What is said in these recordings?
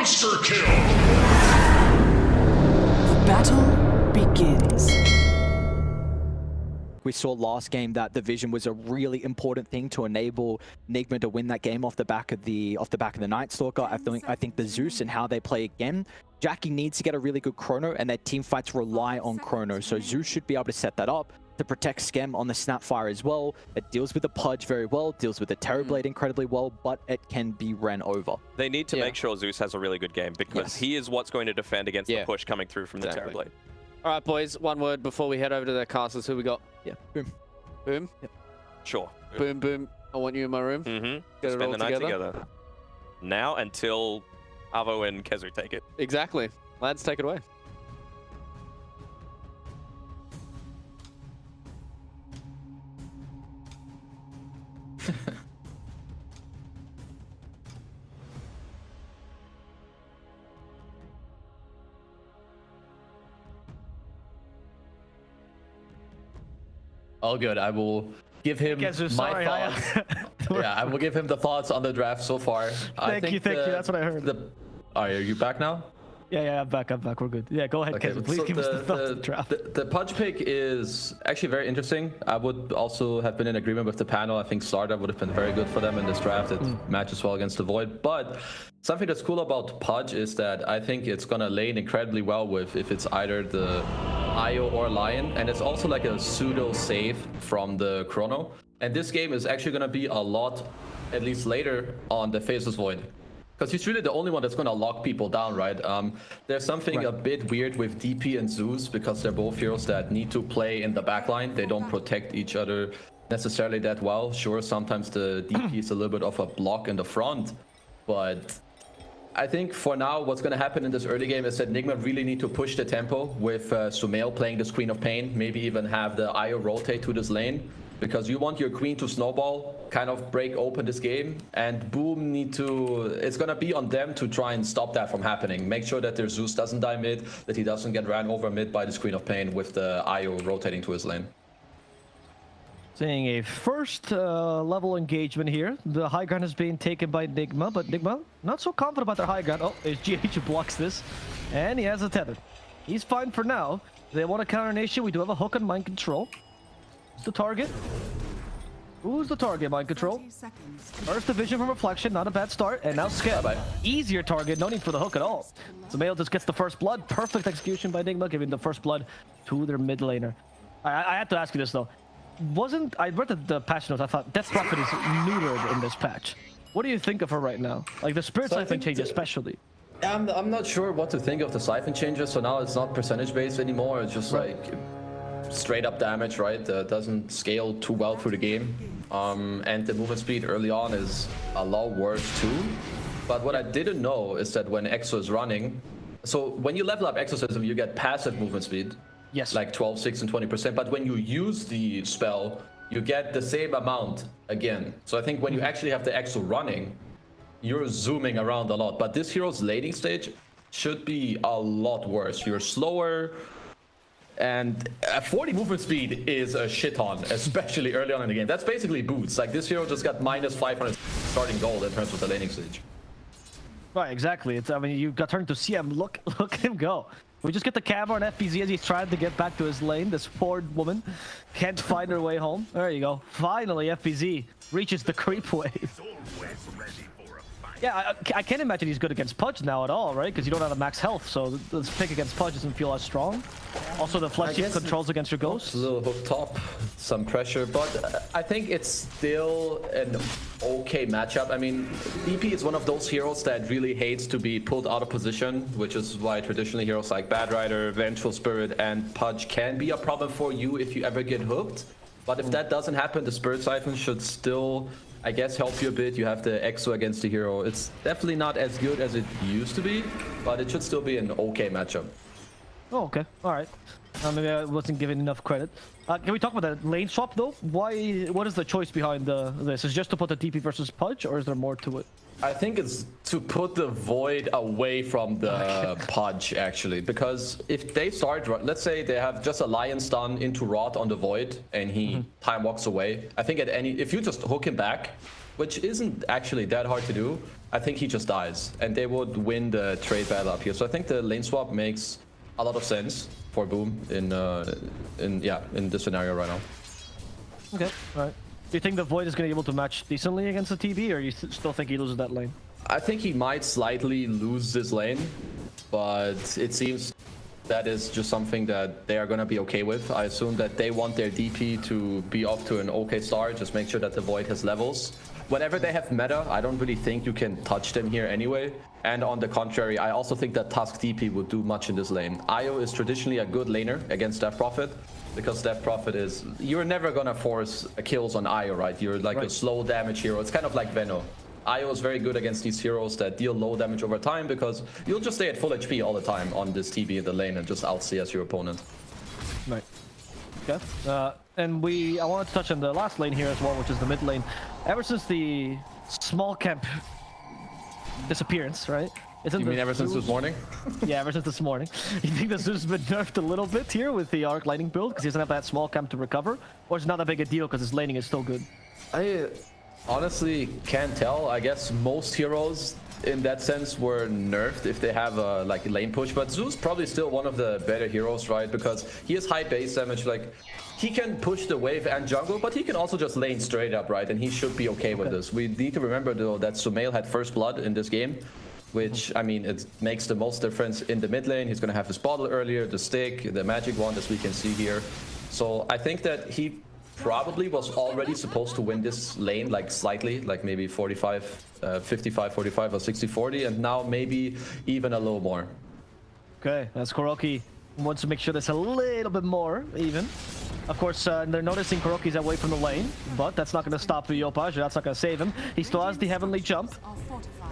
Monster kill! Battle begins. We saw last game that the vision was a really important thing to enable Nigma to win that game off the back of the Night Stalker. I think the Zeus and how they play again. Jackie needs to get a really good chrono, and their team fights rely on chrono. So Zeus should be able to set that up to protect Skem on the Snapfire as well. It deals with the Pudge very well, deals with the Terrorblade incredibly well, but it can be ran over. They need to make sure Zeus has a really good game, because he is what's going to defend against the push coming through from the Terrorblade. All right, boys, one word before we head over to the castles. Who we got? Yeah, boom. Boom? Yep. Sure. Boom, boom. I want you in my room. Get Spend it all the night together. Now until Avo and Kezu take it. Exactly. Lads, take it away. All good. I will give him my thoughts. Yeah, I will give him the thoughts on the draft so far. Thank you. That's what I heard. Are you back now? Yeah, I'm back. We're good. Yeah, go ahead, Kezu. Please give us the thoughts on the draft. The Pudge pick is actually very interesting. I would also have been in agreement with the panel. I think Slardar would have been very good for them in this draft. It matches well against the Void. But something that's cool about Pudge is that I think it's going to lane incredibly well with if it's either the Io or Lion. And it's also like a pseudo save from the Chrono. And this game is actually going to be a lot, at least later, on the Faceless Void. Because he's really the only one that's going to lock people down, right? There's something a bit weird with DP and Zeus, because they're both heroes that need to play in the backline. They don't protect each other necessarily that well. Sure, sometimes the DP is a little bit of a block in the front, but I think for now, what's going to happen in this early game is that Nigma really need to push the tempo with Sumail playing this Queen of Pain, maybe even have the Io rotate to this lane. Because you want your queen to snowball, kind of break open this game, and Boom it's gonna be on them to try and stop that from happening. Make sure that their Zeus doesn't die mid, that he doesn't get ran over mid by this Queen of Pain with the Io rotating to his lane. Seeing a first level engagement here. The high ground is being taken by Nigma, but Nigma not so confident about their high ground. Oh, there's GH who blocks this, and he has a tether. He's fine for now. They want to counter Nation. We do have a hook on mind control. The target. Who's the target? Mind control. First division from Reflection, not a bad start. And now Skip. Easier target, no need for the hook at all. Sumail just gets the first blood. Perfect execution by Nigma, giving the first blood to their mid laner. I have to ask you this though. I read the patch notes, I thought Death Prophet is neutered in this patch. What do you think of her right now? Like the Spirit Siphon change especially. I'm not sure what to think of the Siphon changes, so now it's not percentage based anymore. It's just like straight up damage, right? Doesn't scale too well through the game. And the movement speed early on is a lot worse too. But what I didn't know is that when Exo is running, so when you level up Exorcism, you get passive movement speed. Yes. Like 12, 6, and 20%. But when you use the spell, you get the same amount again. So I think when you actually have the Exo running, you're zooming around a lot. But this hero's laning stage should be a lot worse. You're slower. And 40 movement speed is a shit ton, especially early on in the game. That's basically boots. Like this hero just got minus 500 starting gold in terms of the laning stage. Right, exactly. I mean, you got turned to CM. Look at him go. We just get the camera on FBZ as he's trying to get back to his lane. This poor woman can't find her way home. There you go. Finally, FBZ reaches the creep wave. Yeah, I can't imagine he's good against Pudge now at all, right? Because you don't have a max health, so this pick against Pudge doesn't feel as strong. Also, the flesh controls against your ghost. A little hook top, some pressure, but I think it's still an okay matchup. I mean, DP is one of those heroes that really hates to be pulled out of position, which is why traditionally heroes like Bad Rider, Vengeful Spirit, and Pudge can be a problem for you if you ever get hooked. But if that doesn't happen, the Spirit Siphon should still, I guess, help you a bit. You have the Exo against the hero. It's definitely not as good as it used to be, but it should still be an okay matchup. Oh, okay. All right. Maybe I wasn't given enough credit. Can we talk about the lane swap, though? What is the choice behind this? Is it just to put the DP versus Pudge, or is there more to it? I think it's to put the Void away from the Pudge, actually. Because if they start, let's say they have just a Lion stun into Rot on the Void, and he time walks away. I think if you just hook him back, which isn't actually that hard to do, I think he just dies, and they would win the trade battle up here. So I think the lane swap makes a lot of sense for Boom in this scenario right now. Okay, all right. Do you think the Void is going to be able to match decently against the TB, or you still think he loses that lane? I think he might slightly lose this lane, but it seems that is just something that they are going to be okay with. I assume that they want their DP to be off to an okay start, just make sure that the Void has levels. Whenever they have meta, I don't really think you can touch them here anyway. And on the contrary, I also think that Tusk DP would do much in this lane. Io is traditionally a good laner against Death Prophet, because Death Prophet is... You're never gonna force kills on Io, right? You're like a slow damage hero. It's kind of like Veno. Io is very good against these heroes that deal low damage over time, because you'll just stay at full HP all the time on this TB in the lane and just out-CS your opponent. Right. Okay. And I want to touch on the last lane here as well, which is the mid lane. Ever since the small camp disappearance, right? You mean ever since this morning? Yeah, ever since this morning. You think the Zeus has been nerfed a little bit here with the Arc Lightning build because he doesn't have that small camp to recover? Or is it not that big a deal because his laning is still good? I honestly can't tell. I guess most heroes in that sense were nerfed if they have a like lane push, but Zeus probably still one of the better heroes, right? Because he has high base damage. Like, he can push the wave and jungle, but he can also just lane straight up, right? And he should be okay with this. We need to remember though that Sumail had first blood in this game, which, I mean, it makes the most difference in the mid lane. He's gonna have his bottle earlier, the stick, the magic wand, as we can see here. So I think that he probably was already supposed to win this lane, like slightly, like maybe 45, 55, 45 or 60, 40, and now maybe even a little more. Okay, as KuroKy wants to make sure there's a little bit more even. Of course, they're noticing KuroKy's away from the lane, but that's not going to stop Yopaj. That's not going to save him. He still has the Heavenly Jump.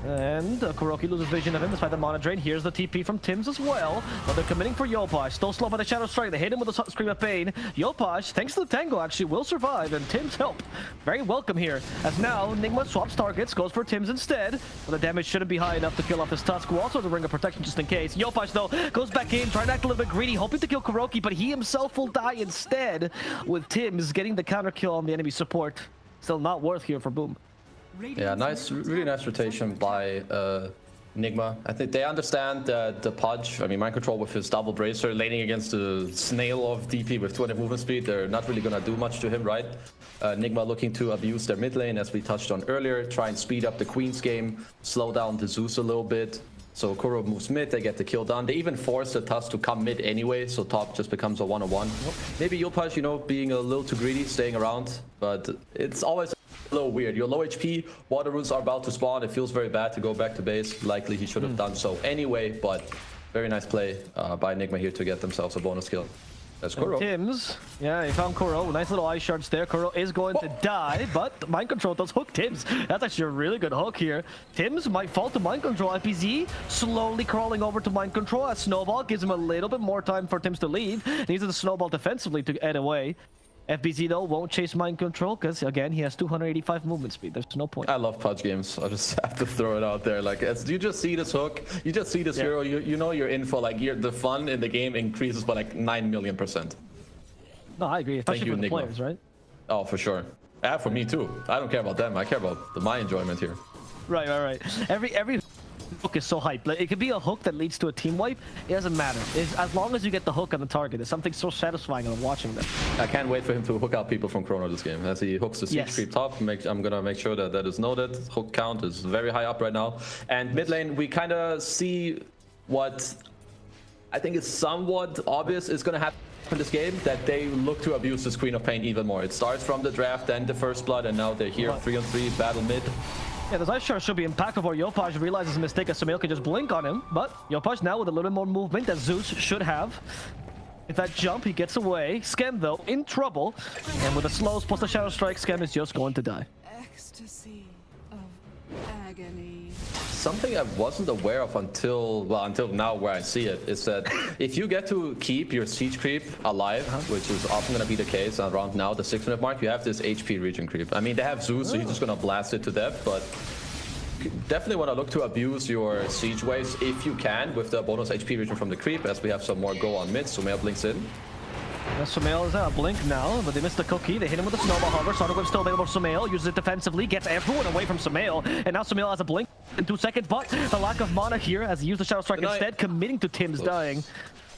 And KuroKy loses vision of him despite the mana drain. Here's the TP from Tims as well. But they're committing for Yopaj. Still slow by the Shadow Strike. They hit him with a Scream of Pain. Yopaj, thanks to the Tango, actually will survive. And Tims' help, very welcome here. As now, Nigma swaps targets, goes for Tims instead. But the damage shouldn't be high enough to kill off his Tusk, who also has a Ring of Protection just in case. Yopaj, though, goes back in, trying to act a little bit greedy, hoping to kill KuroKy, but he himself will die instead, with Tims getting the counter kill on the enemy support. Still not worth here for Boom. Yeah, nice, really nice rotation by Nigma. I think they understand that the Pudge, I mean, Mind Control with his double bracer, laning against the snail of DP with 200 movement speed, they're not really gonna do much to him, right? Nigma looking to abuse their mid lane, as we touched on earlier, try and speed up the Queen's game, slow down the Zeus a little bit. So Kuro moves mid, they get the kill done. They even force the Tusk to come mid anyway, so top just becomes a 1-on-1. Maybe Yopaj, you know, being a little too greedy, staying around, but it's always a little weird. You're low HP, water runes are about to spawn. It feels very bad to go back to base. Likely he should have done so anyway, but very nice play by Nigma here to get themselves a bonus kill. That's Kuro. Tims, yeah, he found Kuro. Nice little ice shards there. Kuro is going to die, but Mind Control does hook Tims. That's actually a really good hook here. Tims might fall to Mind Control. FBZ slowly crawling over to Mind Control as Snowball gives him a little bit more time for Tims to leave. He uses the Snowball defensively to get away. FBZ though won't chase Mind Control because again he has 285 movement speed. There's no point. I love Pudge games. I just have to throw it out there. Like, as you just see this hook, you just see this hero, you know you're in for like the fun in the game increases by like 9 million %. No, I agree, especially for the players, right? Oh, for sure. Yeah, for me too. I don't care about them. I care about my enjoyment here. Right. Every hook is so hyped. Like, it could be a hook that leads to a team wipe. It doesn't matter. As long as you get the hook on the target, there's something so satisfying in watching them. I can't wait for him to hook out people from Chrono this game. As he hooks the siege creep top, I'm gonna make sure that that is noted. Hook count is very high up right now. And mid lane, we kind of see what I think is somewhat obvious is gonna happen in this game, that they look to abuse the Screen of Pain even more. It starts from the draft, then the first blood, and now they're here 3-on-3 battle mid. Yeah, this ice shard should be impactful for Yopaj realizes a mistake as Sumail can just blink on him, but Yopaj now with a little bit more movement that Zeus should have. With that jump, he gets away. Skem, though, in trouble. And with the slows plus the Shadow Strike, Skem is just going to die. Ecstasy of agony. Something I wasn't aware of until now where I see it is that if you get to keep your siege creep alive, which is often going to be the case around now, the 6-minute mark, you have this HP regen creep. I mean, they have Zeus, so you're just going to blast it to death, but definitely want to look to abuse your siege waves if you can with the bonus HP regen from the creep, as we have some more go on mid. Sumail blinks in. Sumail is a blink now, but they missed the cookie. They hit him with a snowball hover. Sonicwave still available for Sumail. Uses it defensively, gets everyone away from Sumail. And now Sumail has a blink in 2 seconds, but the lack of mana here as he used the Shadow Strike instead, committing to Tim's dying.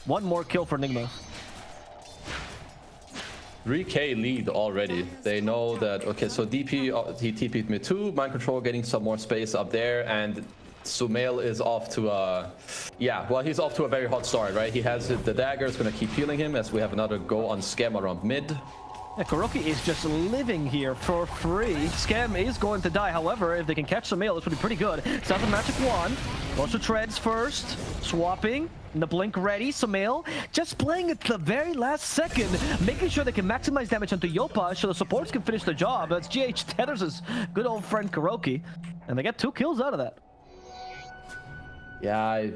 One more kill for Nigma. 3k lead already. They know that, okay, so DP, he TP'd mid 2, Mind Control getting some more space up there, and Sumail is off to a... Yeah, well, he's off to a very hot start, right? He has the dagger, is going to keep healing him as we have another go on Scam around mid. Yeah, KuroKy is just living here for free. Scam is going to die. However, if they can catch Sumail, this would be pretty good. Sounds of Magic Wand. Goes to Treads first. Swapping. And the blink ready. Sumail just playing at the very last second. Making sure they can maximize damage onto Yopaj so the supports can finish the job. That's GH Tethers' good old friend KuroKy. And they get 2 kills out of that. Yeah,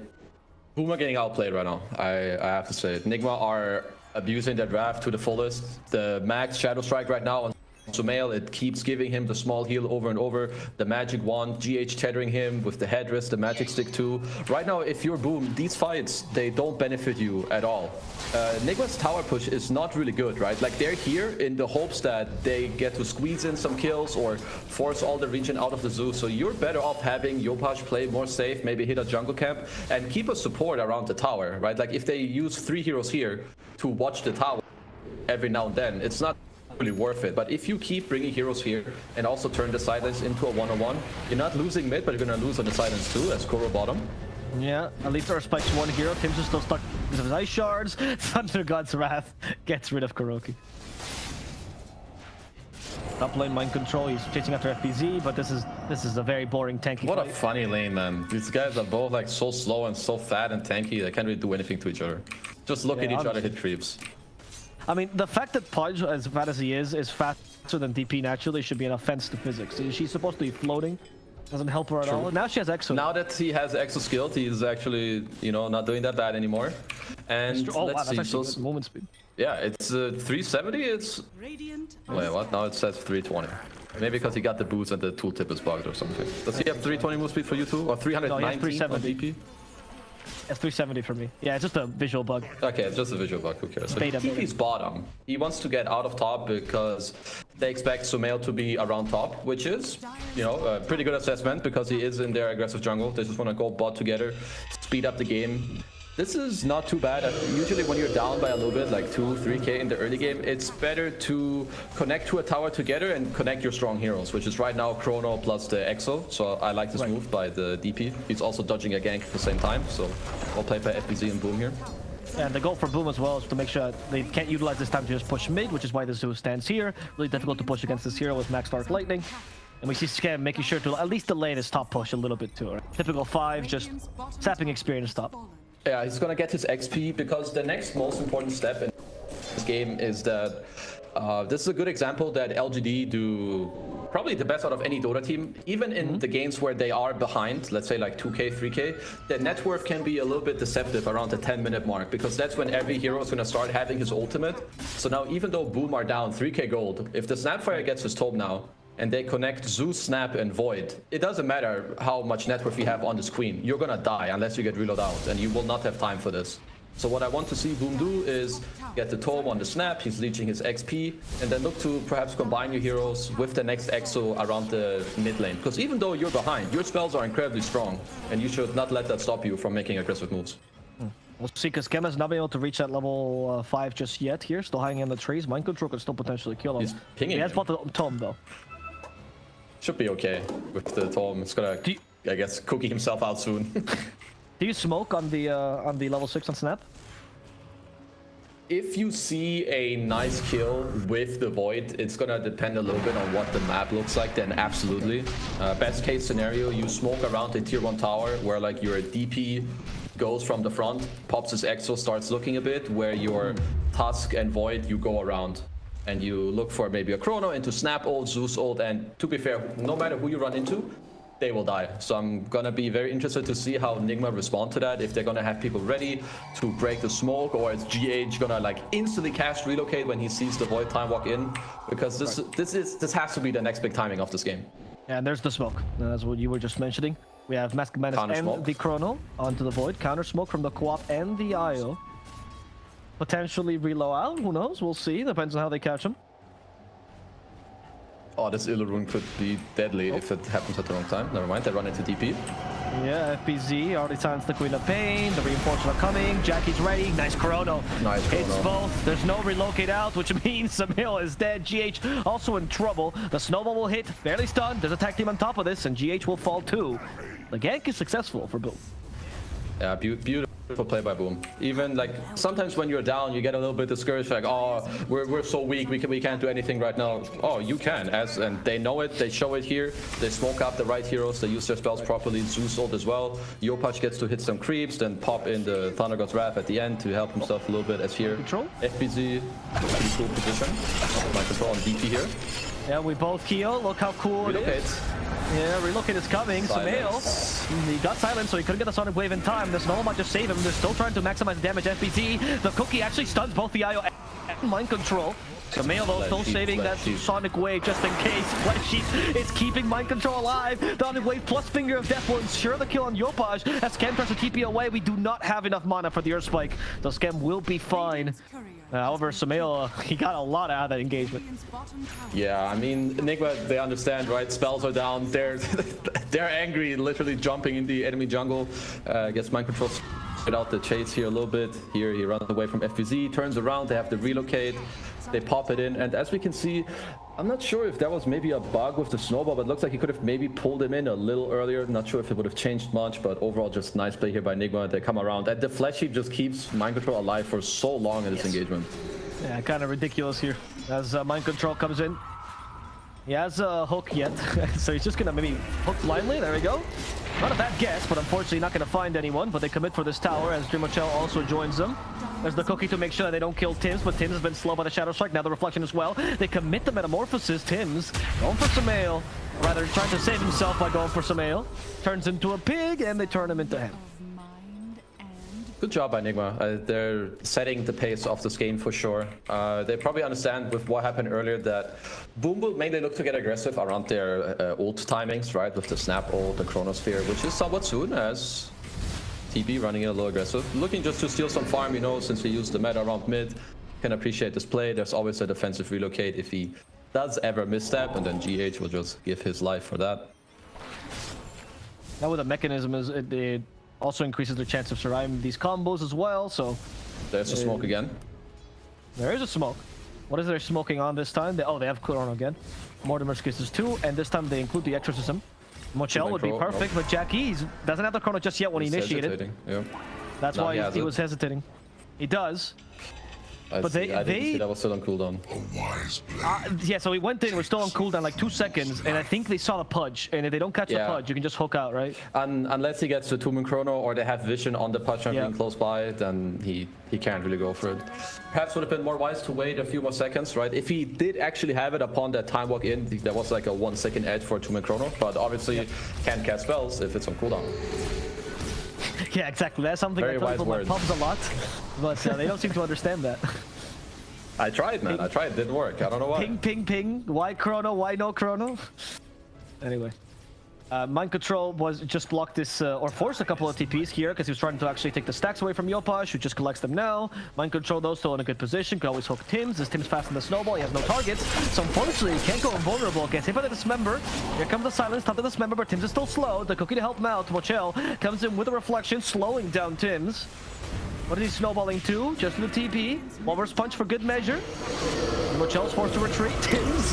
Boom are getting outplayed right now. I have to say it. Nigma are abusing their draft to the fullest. The max Shadow Strike right now on Sumail, it keeps giving him the small heal over and over. The Magic Wand, GH tethering him with the headrest, the Magic Stick too. Right now, if you're Boom, these fights, they don't benefit you at all. Nigma's tower push is not really good, right? Like, they're here in the hopes that they get to squeeze in some kills or force all the region out of the zoo. So you're better off having Yopaj play more safe, maybe hit a jungle camp, and keep a support around the tower, right? Like, if they use 3 heroes here to watch the tower every now and then, it's not really worth it. But if you keep bringing heroes here and also turn the silence into a 1-on-1, you're not losing mid, but you're gonna lose on the silence too, as Kuro bottom. Yeah, at least there spikes 1 hero. Tim's is still stuck because of his ice shards. Thunder God's Wrath gets rid of KuroKy. Top lane Mind Control, he's chasing after FPZ, but this is a very boring tanky What fight. a funny lane, man. These guys are both like so slow and so fat and tanky, they can't really do anything to each other. Just look at each other hit creeps. I mean, the fact that Pudge, as fat as he is faster than DP naturally should be an offense to physics. She's supposed to be floating. Doesn't help her at all. Now she has Exo. Now that he has Exo skilled, he's actually, you know, not doing that bad anymore. And oh, let's wow, see. that's movement speed. Yeah, it's 370. It's... Wait, what? Now it says 320. Maybe because he got the boost and the tooltip is bugged or something. Does he have 320 move speed for you too? Or 319 on DP? It's 370 for me. Yeah, it's just a visual bug. Okay, it's just a visual bug. Who cares? So TP's bottom. He wants to get out of top because they expect Sumail to be around top, which is, you know, a pretty good assessment because he is in their aggressive jungle. They just want to go bot together, speed up the game. This is not too bad. Usually when you're down by a little bit, like 2-3k in the early game, it's better to connect to a tower together and connect your strong heroes, which is right now Chrono plus the Exo. So I like this move by the DP. He's also dodging a gank at the same time, so I'll play by FPZ and Boom here. And the goal for Boom as well is to make sure they can't utilize this time to just push mid, which is why the Zoo stands here. Really difficult to push against this hero with Max Dark Lightning. And we see Scam making sure to at least delay this top push a little bit too. Right? Typical 5, just sapping experience top. Yeah, he's gonna get his XP because the next most important step in this game is that this is a good example that LGD do probably the best out of any Dota team. Even in the games where they are behind, let's say like 2k, 3k, the net worth can be a little bit deceptive around the 10-minute mark because that's when every hero is gonna start having his ultimate. So now even though Boom are down 3k gold, if the Snapfire gets his tome now, and they connect Zeus, Snap, and Void, it doesn't matter how much net worth you have on the screen. You're gonna die unless you get reload out, and you will not have time for this. So what I want to see Boom do is get the tome on the Snap, he's leeching his XP, and then look to perhaps combine your heroes with the next Exo around the mid lane. Because even though you're behind, your spells are incredibly strong, and you should not let that stop you from making aggressive moves. We'll see, because Scam has not been able to reach that level 5 just yet here, still hanging in the trees. Mind Control could still potentially kill him. He's pinging he has bought the tome though. Should be okay with the tome. It's gonna, I guess, cookie himself out soon. Do you smoke on the level 6 on Snap? If you see a nice kill with the Void, it's gonna depend a little bit on what the map looks like, then absolutely. Best case scenario, you smoke around the tier 1 tower where like your DP goes from the front, pops his Exo, starts looking a bit, where your Tusk and Void, you go around. And you look for maybe a Chrono into Snap ult, Zeus ult, and to be fair, no matter who you run into, they will die. So I'm gonna be very interested to see how Nigma respond to that, if they're gonna have people ready to break the smoke, or is GH gonna like instantly cast relocate when he sees the Void time walk in, because this has to be the next big timing of this game. Yeah, and there's the smoke. That's what you were just mentioning. We have Mask Madness and the Chrono onto the Void. Counter smoke from the Co-op and the IO. potentially reload out. Who knows? We'll see. Depends on how they catch him. Oh, this Illusion could be deadly if it happens at the wrong time. Never mind, they run into DP. Yeah, FBZ already signs the Queen of Pain. The reinforcements are coming. Jackie's ready. Nice Chrono. Nice Hits Chrono. both. There's no relocate out, which means Samil is dead. GH also in trouble. The snowball will hit. Barely stunned. There's a tag team on top of this, and GH will fall too. The gank is successful for Boom. Yeah, beautiful play by Boom. Even like sometimes when you're down, you get a little bit discouraged. Like, oh, we're so weak. We can't do anything right now. Oh, you can. And they know it. They show it here. They smoke up the right heroes. They use their spells properly. Zeus ult as well. Yopaj gets to hit some creeps, then pop in the Thunder God's Wrath at the end to help himself a little bit. As here, Control. FBZ, pretty cool position. My control on DP here. Yeah, we both Keo. Look how cool it is. Yeah, relocate is coming. Silence. Samil, he got silent, so he couldn't get the Sonic Wave in time. The Snowball might just save him. They're still trying to maximize the damage. FBZ, the Cookie actually stuns both the IO and Mind Control. Samil, though, still saving that Sonic Wave just in case. Flesh Sheet is keeping Mind Control alive. The Sonic Wave plus Finger of Death will ensure the kill on Yopaj. As Scam tries to TP away, we do not have enough mana for the Earth Spike. So Scam will be fine. However, Samil, he got a lot out of that engagement. Yeah, I mean, Nigma, they understand, right? Spells are down. They're angry, literally jumping in the enemy jungle. Gets Mind Control get out the chase here a little bit. Here he runs away from FBZ, turns around. They have to relocate. They pop it in, and as we can see, I'm not sure if that was maybe a bug with the snowball, but it looks like he could have maybe pulled him in a little earlier. Not sure if it would have changed much, but overall just nice play here by Nigma. They come around, and the Flesh Heap just keeps Mind Control alive for so long in this engagement. Yeah, kind of ridiculous here as Mind Control comes in. He has a hook yet, so he's just gonna maybe hook blindly. There we go. Not a bad guess, but unfortunately not gonna find anyone. But they commit for this tower as Dreamochel also joins them. There's the Cookie to make sure that they don't kill Tims, but Tims has been slow by the Shadow Strike. Now the Reflection as well. They commit the Metamorphosis. Tims going for Samil, rather trying to save himself by going for Samil. Turns into a pig, and they turn him into him. Good job by Nigma. They're setting the pace of this game for sure. They probably understand with what happened earlier that Boom will mainly look to get aggressive around their ult timings, right? With the Snap ult, the Chronosphere, which is somewhat soon as TB running in a little aggressive. Looking just to steal some farm, you know, since we used the meta around mid. Can appreciate this play. There's always a defensive relocate if he does ever misstep, and then GH will just give his life for that. Now with the mechanism is it also increases their chance of surviving these combos as well, so... There's a smoke again. There is a smoke. What is there smoking on this time? They have Chrono again. Mortimer's Kisses too, and this time they include the Exorcism. Mochel would be perfect, but Jackie doesn't have the Chrono just yet when he initiated. Yeah. That's why he was hesitating. He does. But I didn't see that was still on cooldown. Yeah, so we went in, we're still on cooldown like 2 seconds, and I think they saw the Pudge, and if they don't catch the Pudge, you can just hook out, right? Unless he gets the Tomb Chrono or they have vision on the Pudge being close by, then he can't really go for it. Perhaps would have been more wise to wait a few more seconds, right? If he did actually have it upon that time walk in, there was like a 1 second edge for Tomb Chrono, but obviously can't cast spells if it's on cooldown. Yeah, exactly. That's something I tell people about pubs a lot, but they don't seem to understand that. I tried, man. I tried. It didn't work. I don't know why. Ping, ping, ping. Why Chrono? Why no Chrono? Anyway. Mind Control was just blocked this, or forced a couple of TPs here, because he was trying to actually take the stacks away from Yopaj, who just collects them now. Mind Control, though, still in a good position. Could always hook Tims. This Tims fast in the snowball. He has no targets. So, unfortunately, he can't go invulnerable. Gets hit by the Dismember. Here comes the silence. Top of the Dismember, but Tims is still slow. The Cookie to help him out. Mochel comes in with a reflection, slowing down Tims. What is he snowballing to? Just the TP. Walrus Punch for good measure. Mochel's forced to retreat. Tims,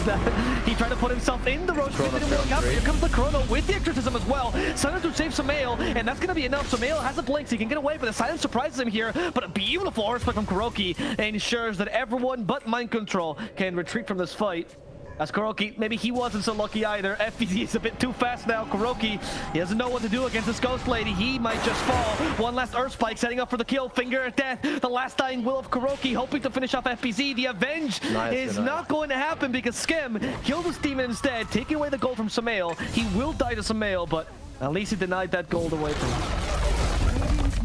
he tried to put himself in the roach. Didn't work out. Here comes the Chrono with the Exorcism as well. Silence to save Samil, and that's going to be enough. Samil has a blink, so he can get away, but the Silence surprises him here. But a beautiful Aura Spike from Kuroki ensures that everyone but Mind Control can retreat from this fight. As Kuroki, maybe he wasn't so lucky either. FBZ is a bit too fast now. Kuroki, he doesn't know what to do against this Ghost Lady. He might just fall. One last Earth Spike setting up for the kill. Finger of Death. The last dying will of Kuroki, hoping to finish off FBZ. The Avenge is not going to happen because Skem killed this demon instead, taking away the gold from Samil. He will die to Samil, but at least he denied that gold away from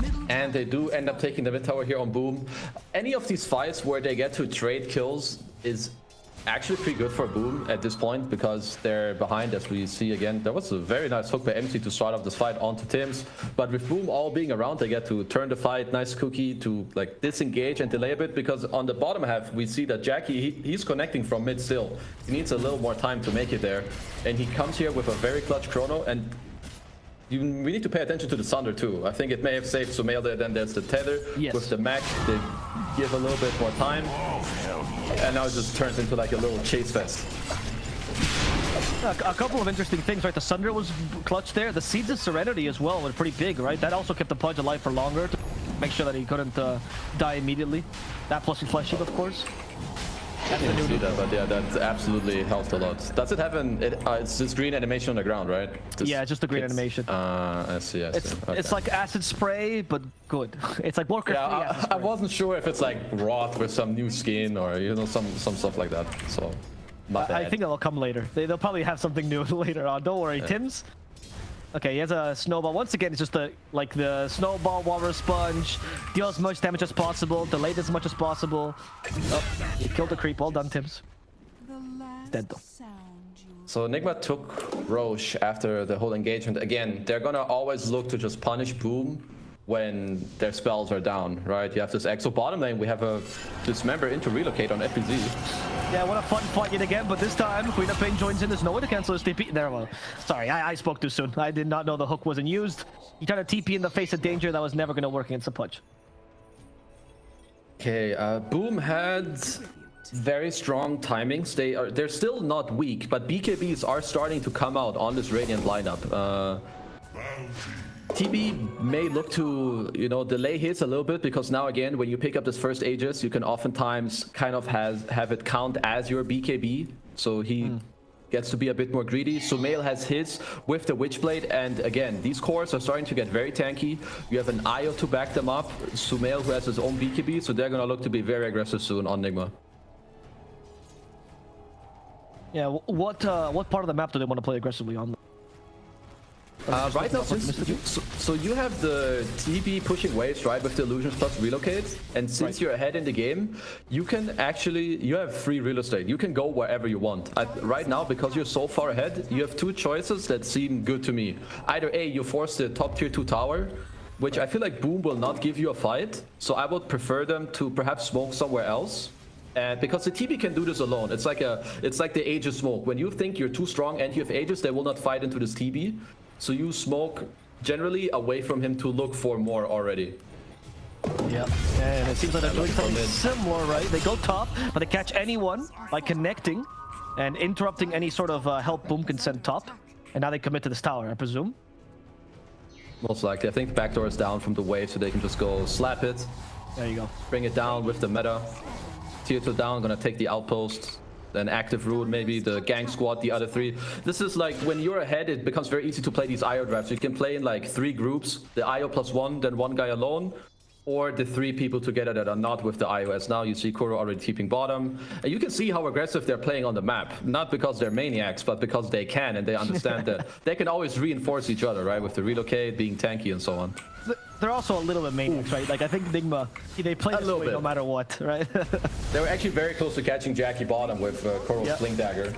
him. And they do end up taking the mid tower here on Boom. Any of these fights where they get to trade kills is actually pretty good for Boom at this point because they're behind, as we see again. There was a very nice hook by MC to start off this fight onto Tims, but with Boom all being around, they get to turn the fight. Nice cookie to like disengage and delay a bit, because on the bottom half we see that Jackie, he's connecting from mid still. He needs a little more time to make it there, and he comes here with a very clutch chrono. And we need to pay attention to the Sunder too. I think it may have saved Sumail there. Then there's the tether with the mech. They give a little bit more time, and now it just turns into like a little chase fest. A couple of interesting things, right? The Sunder was clutch there. The Seeds of Serenity as well were pretty big, right? That also kept the Pudge alive for longer to make sure that he couldn't die immediately. That plus the Flesh Shield, of course. I didn't see that, but yeah, that absolutely helped a lot. Does it have an... it's this green animation on the ground, right? Yeah, just the green animation. I see, I see. It's like acid spray, but good. It's like Warcraft. Yeah, I wasn't sure if it's like Wrath with some new skin or, you know, some stuff like that, so... Not bad. I think that'll come later. They'll probably have something new later on. Don't worry, Tims. Okay, he has a snowball. Once again, it's just the snowball water sponge. Deal as much damage as possible. Delay as much as possible. Oh, he killed the creep. Well done, Tims. He's dead though. So Nigma took Roche after the whole engagement. Again, they're gonna always look to just punish Boom when their spells are down, right? You have this Exo bottom lane. We have a Dismember into Relocate on FPZ. Yeah, what a fun fight yet again, but this time Queen of Pain joins in. There's no way to cancel his TP. There, well, sorry, I spoke too soon. I did not know the hook wasn't used. He tried to TP in the face of danger. That was never going to work against the Pudge. Okay, Boom had very strong timings. They're still not weak, but BKBs are starting to come out on this Radiant lineup. TB may look to, you know, delay hits a little bit, because now again, when you pick up this first Aegis, you can oftentimes kind of have it count as your BKB. So he gets to be a bit more greedy. Sumail has his with the Witchblade, and again, these cores are starting to get very tanky. You have an Io to back them up. Sumail, who has his own BKB, so they're gonna look to be very aggressive soon on Nigma. Yeah, what part of the map do they want to play aggressively on? Right now, so you have the TB pushing waves, right, with the illusions plus relocate, and since you're ahead in the game, you can actually, you have free real estate. You can go wherever you want. Right now, because you're so far ahead, you have two choices that seem good to me. Either A, you force the top tier 2 tower, which I feel like Boom will not give you a fight, so I would prefer them to perhaps smoke somewhere else. Because the TB can do this alone. It's like the Aegis smoke. When you think you're too strong and you have Aegis, they will not fight into this TB. So you smoke generally away from him to look for more already. Yeah, and it seems like they're doing something similar, right? They go top, but they catch anyone by connecting and interrupting any sort of help Boom can send top. And now they commit to this tower, I presume. Most likely. I think the backdoor is down from the wave, so they can just go slap it. There you go. Bring it down with the meta. Tier 2 down, gonna take the outpost. Then active root, maybe the gang squad, the other three. This is like when you're ahead, it becomes very easy to play these IO drafts. You can play in like 3 groups, the IO plus 1, then 1 guy alone, or the 3 people together that are not with the IOS. Now you see Kuro already keeping bottom. And you can see how aggressive they're playing on the map. Not because they're maniacs, but because they can, and they understand that they can always reinforce each other, right? With the relocate, being tanky, and so on. They're also a little bit maniacs, right? Like, I think Nigma, they play this way no matter what, right? They were actually very close to catching Jackie bottom with Kuro's Fling Dagger.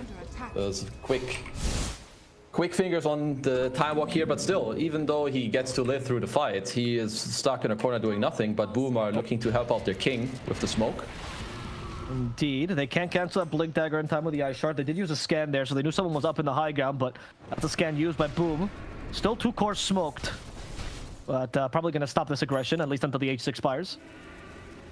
It was quick fingers on the time walk here, but still, even though he gets to live through the fight, he is stuck in a corner doing nothing, but Boom are looking to help out their king with the smoke. Indeed, they can't cancel that Blink Dagger in time with the Ice Shard. They did use a scan there, so they knew someone was up in the high ground, but that's a scan used by Boom. Still 2 cores smoked, but probably going to stop this aggression, at least until the H6 expires.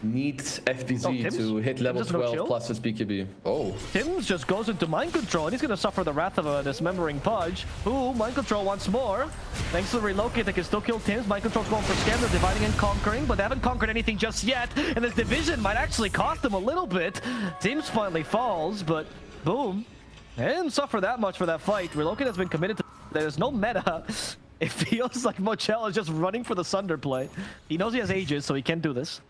Need FBZ to hit level 12 plus his BKB. Oh. Tims just goes into mind control, and he's going to suffer the wrath of a dismembering Pudge. Ooh, mind control once more. Thanks to the relocate, they can still kill Tims. Mind control's going for scan. They're dividing and conquering, but they haven't conquered anything just yet. And this division might actually cost them a little bit. Tims finally falls, but Boom didn't suffer that much for that fight. Relocate has been committed to. There's no meta. It feels like Mochel is just running for the Sunder play. He knows he has Aegis, so he can't do this.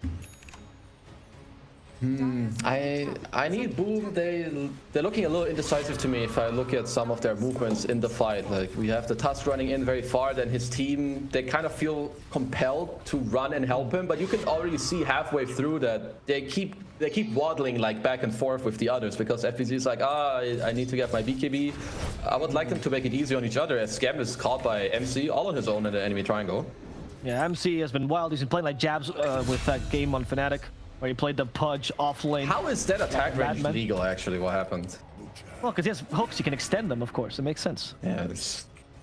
I need Boom. They're looking a little indecisive to me if I look at some of their movements in the fight. Like we have the Tusk running in very far, then his team, they kind of feel compelled to run and help him, but you can already see halfway through that they keep waddling like back and forth with the others because FBZ is like, I need to get my BKB. I would like them to make it easy on each other as Scam is caught by MC all on his own in the enemy triangle. Yeah, MC has been wild. He's been playing like jabs with that game on Fnatic, where he played the Pudge off lane. How is that attack range legal, actually? What happened? Well, because he has hooks, you can extend them, of course. It makes sense. Yeah,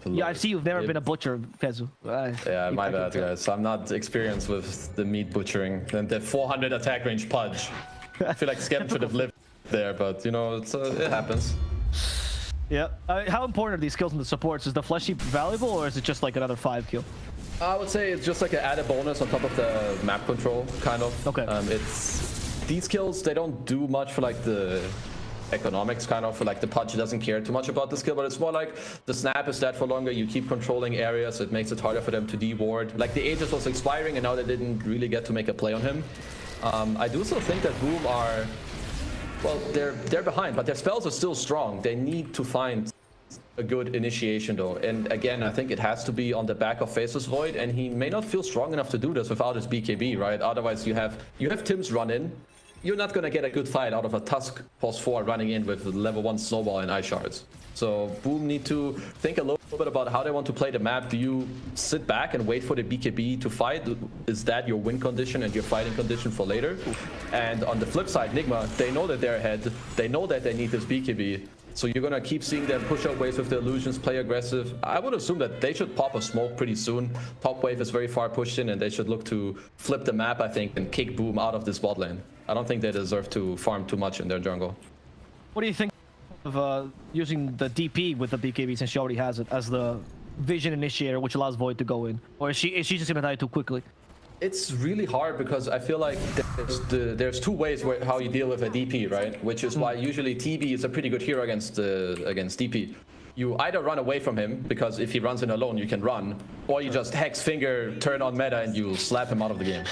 yeah, I see you've never been a butcher, Pezu. Yeah, my bad, guys. I'm not experienced with the meat butchering and the 400 attack range Pudge. I feel like Skep should have lived there, but, you know, it happens. Yeah. How important are these skills in the supports? Is the fleshy valuable, or is it just like another 5 kill? I would say it's just like an added bonus on top of the map control, kind of. Okay. These kills, they don't do much for like the economics, kind of. For like the Pudge doesn't care too much about the skill, but it's more like the snap is dead for longer. You keep controlling areas, it makes it harder for them to de-ward. Like the Aegis was expiring, and now they didn't really get to make a play on him. I do still think that Boom are, well, they're behind, but their spells are still strong. They need to find a good initiation though, and again I think it has to be on the back of Faceless Void, and he may not feel strong enough to do this without his BKB, right? Otherwise you have Tim's run in. You're not gonna get a good fight out of a Tusk +4 running in with level 1 snowball and ice shards. So Boom need to think a little bit about how they want to play the map. Do you sit back and wait for the BKB to fight? Is that your win condition and your fighting condition for later? And on the flip side, Nigma, they know that they're ahead. They know that they need this BKB. So you're gonna keep seeing them push out waves with the illusions, play aggressive. I would assume that they should pop a smoke pretty soon. Top wave is very far pushed in, and they should look to flip the map, I think, and kick Boom out of this bot lane. I don't think they deserve to farm too much in their jungle. What do you think of using the DP with the BKB, since she already has it, as the vision initiator, which allows Void to go in? Or is she just gonna die too quickly? It's really hard because I feel like there's two ways how you deal with a DP, right? Which is why usually TB is a pretty good hero against DP. You either run away from him, because if he runs in alone, you can run, or you just hex finger, turn on meta, and you slap him out of the game.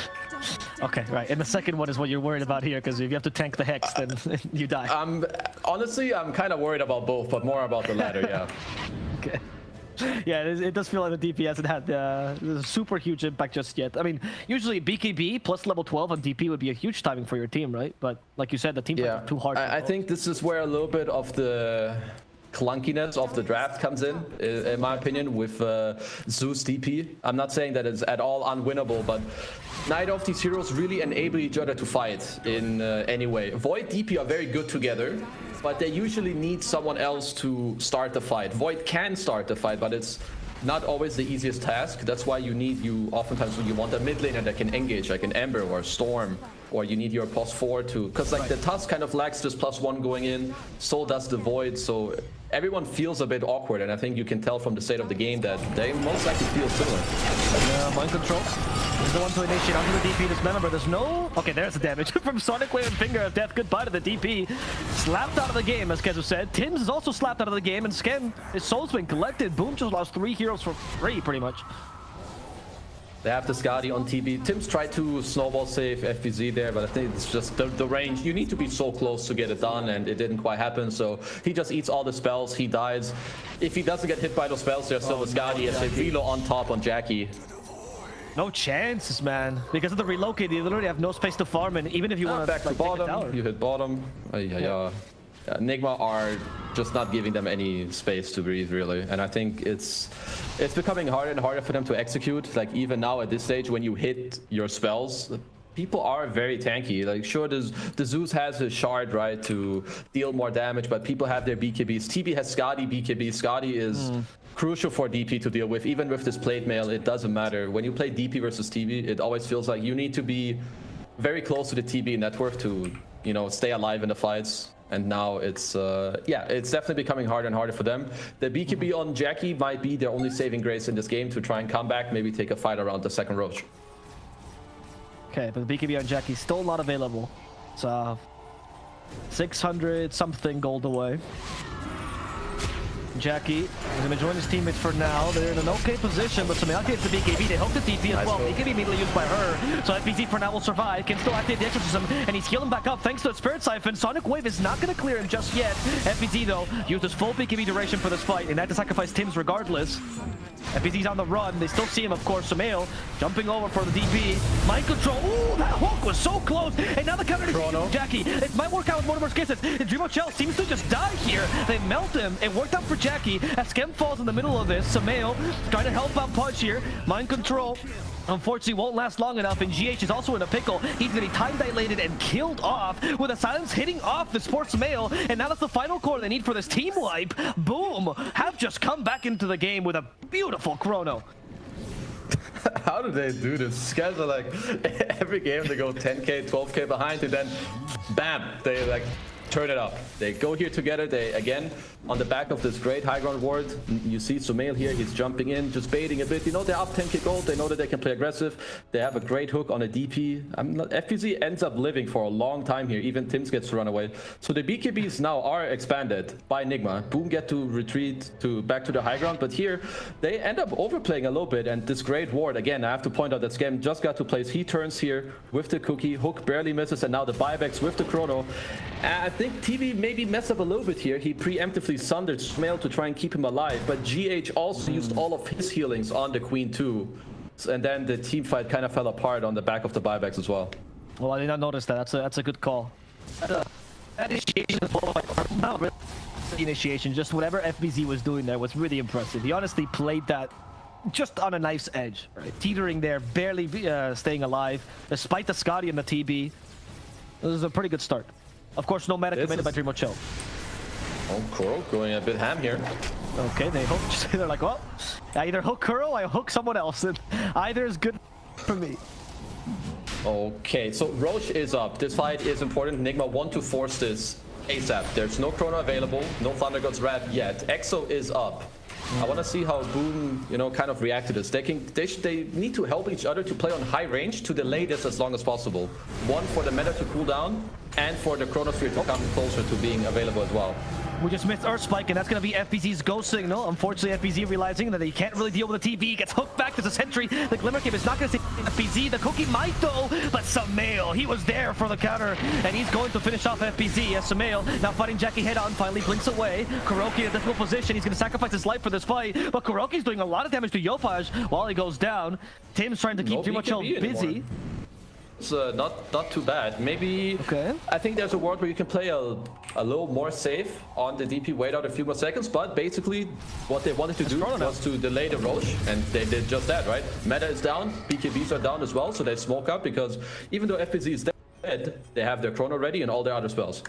Okay, right. And the second one is what you're worried about here, because if you have to tank the hex, then you die. Honestly, I'm kind of worried about both, but more about the latter, yeah. Okay. Yeah, it does feel like the DP hasn't had a super huge impact just yet. I mean, usually BKB plus level 12 on DP would be a huge timing for your team, right? But like you said, the team's too hard. I think this is where a little bit of the clunkiness of the draft comes in my opinion, with Zeus DP. I'm not saying that it's at all unwinnable, but neither of these heroes really enable each other to fight in any way. Void DP are very good together, but they usually need someone else to start the fight. Void can start the fight, but it's not always the easiest task. That's why oftentimes when you want a mid laner that can engage, like an Ember or a Storm, or you need your +4 to, because like the Tusk kind of lacks this +1 going in, so does the Void, so everyone feels a bit awkward, and I think you can tell from the state of the game that they most likely feel similar. Mind control is the one to initiate onto the DP. Just remember, there's no... Okay, there's the damage from Sonic Wave and Finger of Death. Goodbye to the DP. Slapped out of the game, as Kezu said. Tim's is also slapped out of the game, and Skem, his soul's been collected. Boom just lost 3 heroes for free, pretty much. They have the Skadi on TB. Tim's tried to snowball save FBZ there, but I think it's just the range. You need to be so close to get it done, and it didn't quite happen. So he just eats all the spells. He dies. If he doesn't get hit by those spells, there's still the Skadi as they reload on top on Jackie. No chances, man. Because of the relocate, you literally have no space to farm, and even if you want to back to bottom, you hit bottom. Nigma are just not giving them any space to breathe, really, and I think it's becoming harder and harder for them to execute. Like even now at this stage, when you hit your spells, people are very tanky. Like sure, the Zeus has his shard, right, to deal more damage, but people have their BKBs. TB has Skadi BKB. Skadi is crucial for DP to deal with. Even with this plate mail, it doesn't matter. When you play DP versus TB, it always feels like you need to be very close to the TB network to, you know, stay alive in the fights. And now it's definitely becoming harder and harder for them. The BKB on Jackie might be their only saving grace in this game to try and come back, maybe take a fight around the second Roach. Okay, but the BKB on Jackie's still not available. It's 600 something gold away. Jackie is going to join his teammates for now. They're in an okay position, but Sumail gets the BKB. They hook the TP as well. BKB immediately used by her. So FBZ for now will survive. Can still activate the exorcism, and he's healing back up thanks to the Spirit Siphon. Sonic Wave is not going to clear him just yet. FBZ, though, used his full BKB duration for this fight, and had to sacrifice Tim's regardless. FBZ's on the run. They still see him, of course. Sumail jumping over for the DP. Mind control. Ooh, that hook was so close. And now the counter to Jackie. It might work out with Mortimer's kisses. Dreamochel seems to just die here. They melt him. It worked out for Jackie. As Skem falls in the middle of this, Sumail trying to help out Pudge here. Mind control, unfortunately, won't last long enough, and GH is also in a pickle. He's going to be time dilated and killed off with a silence hitting off the Sports Mail, and now that's the final core they need for this team wipe. Boom! Have just come back into the game with a beautiful chrono. How do they do this? These guys are like, every game they go 10k, 12k behind, and then bam, they like turn it up. They go here together. They again on the back of this great high ground ward. You see Sumail here. He's jumping in, just baiting a bit. You know they're up 10k gold. They know that they can play aggressive. They have a great hook on a DP. FPZ ends up living for a long time here. Even Tims gets to run away. So the BKBs now are expanded by Nigma. Boom get to retreat back to the high ground. But here they end up overplaying a little bit. And this great ward again. I have to point out that Skem just got to place. He turns here with the cookie. Hook barely misses, and now the buybacks with the chrono. I think TV maybe messed up a little bit here. He preemptively sundered Sumail to try and keep him alive, but GH also used all of his healings on the Queen too. And then the team fight kind of fell apart on the back of the buybacks as well. Well, I did not notice that. That's a good call. That initiation, not really the initiation, just whatever FBZ was doing there was really impressive. He honestly played that just on a knife's edge, right? Teetering there, barely staying alive, despite the Scotty and the TB. This is a pretty good start. Of course, no meta committed by Dreamochel. Oh, Kuro going a bit ham here. Okay, they hook. They're like, well, I either hook Kuro, I hook someone else. And either is good for me. Okay, so Roche is up. This fight is important. Nigma want to force this ASAP. There's no Chrono available, no Thunder God's Wrath yet. EXO is up. I want to see how Boom, kind of react to this. They need to help each other to play on high range to delay this as long as possible. One, for the meta to cool down, and for the Chronosphere to come closer to being available as well. We just missed Earth Spike, and that's going to be FBZ's go signal. Unfortunately, FBZ realizing that he can't really deal with the TP, gets hooked back to the sentry. The Glimmer Cape is not going to save FBZ. The cookie might though, but Sumail, he was there for the counter, and he's going to finish off FBZ. As Sumail now fighting Jackie head on, finally blinks away. Kuroki in a difficult position. He's going to sacrifice his life for this fight, but Kuroki's doing a lot of damage to Yopaj while he goes down. Tim's trying to keep Dreamochel busy. It's not too bad. Maybe okay. I think there's a world where you can play a little more safe on the DP, wait out a few more seconds, but basically what they wanted to do was to delay the Roche, and they did just that, right? Meta is down, BKBs are down as well, so they smoke up because even though FPZ is dead, they have their Chrono ready and all their other spells.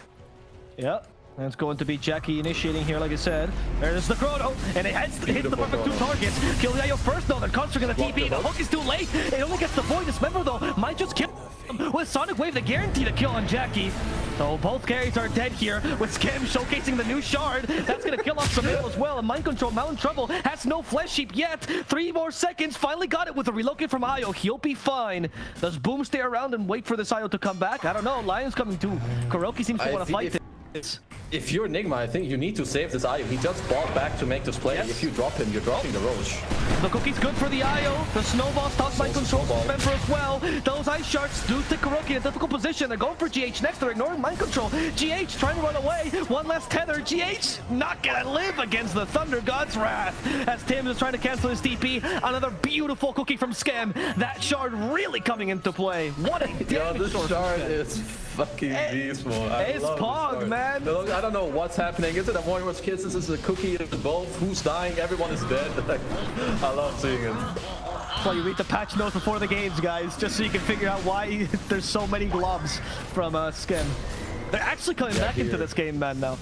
Yep. And it's going to be Jackie initiating here, like I said. There's the Chrono, and it hits the perfect 2 targets. Kill Yayo first, though. The construct of the TP. The hook is too late. It only gets the Void. Dismember, though, might just kill him with Sonic Wave, the guarantee to kill on Jackie. So both carries are dead here, with Skem showcasing the new shard. That's going to kill off Sumail as well. And Mind Control, Mountain Trouble, has no Flesh Sheep yet. 3 more seconds. Finally got it with a relocate from Ayo. He'll be fine. Does Boom stay around and wait for this Ayo to come back? I don't know. Lion's coming too. Kuroki seems to want to fight this. If you're Nigma, I think you need to save this Ayo. He just bought back to make this play. Yes. If you drop him, you're dropping the Roche. The cookie's good for the Ayo. The snowball stops Mind Control Member as well. Those ice sharks do stick Kuroki in a difficult position. They're going for GH next. They're ignoring Mind Control. GH trying to run away. One last tether. GH not gonna live against the Thunder God's Wrath. As Tim is trying to cancel his TP. Another beautiful cookie from Skem. That shard really coming into play. What a damage this shard is fucking beast mode. It's Pog, man. I don't know what's happening. Is it a Warriors Kids? This is a cookie. It's both. Who's dying? Everyone is dead. I love seeing it. That's why you read the patch notes before the games, guys, just so you can figure out why there's so many globs from Skem. They're actually coming back into this game, man, now.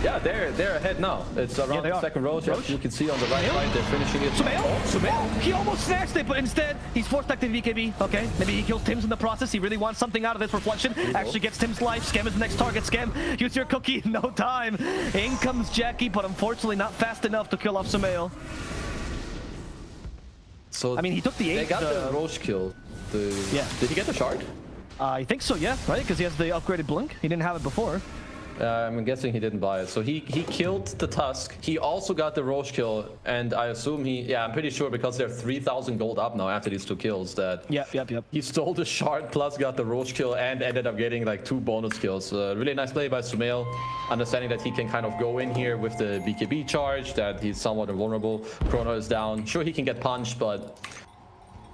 Yeah, they're ahead now. It's around the second Roche. You can see on the right side, they're finishing it. Sumail! He almost snatched it, but instead, he's forced back to VKB. Okay, maybe he kills Tim's in the process. He really wants something out of this reflection. Actually gets Tim's life. Skem is the next target. Skem, use your cookie. No time. In comes Jackie, but unfortunately not fast enough to kill off Sumail. So I mean, he took the 8. They got the Roche kill. Yeah. Did he get the shard? I think so, yeah, right? Because he has the upgraded blink. He didn't have it before. I'm guessing he didn't buy it. So he killed the Tusk. He also got the Roche kill, and I assume I'm pretty sure because they're 3,000 gold up now after these 2 kills that Yep. he stole the shard plus got the Roche kill and ended up getting like 2 bonus kills. Really nice play by Sumail, understanding that he can kind of go in here with the BKB charge, that he's somewhat invulnerable. Chrono is down. Sure, he can get punched, but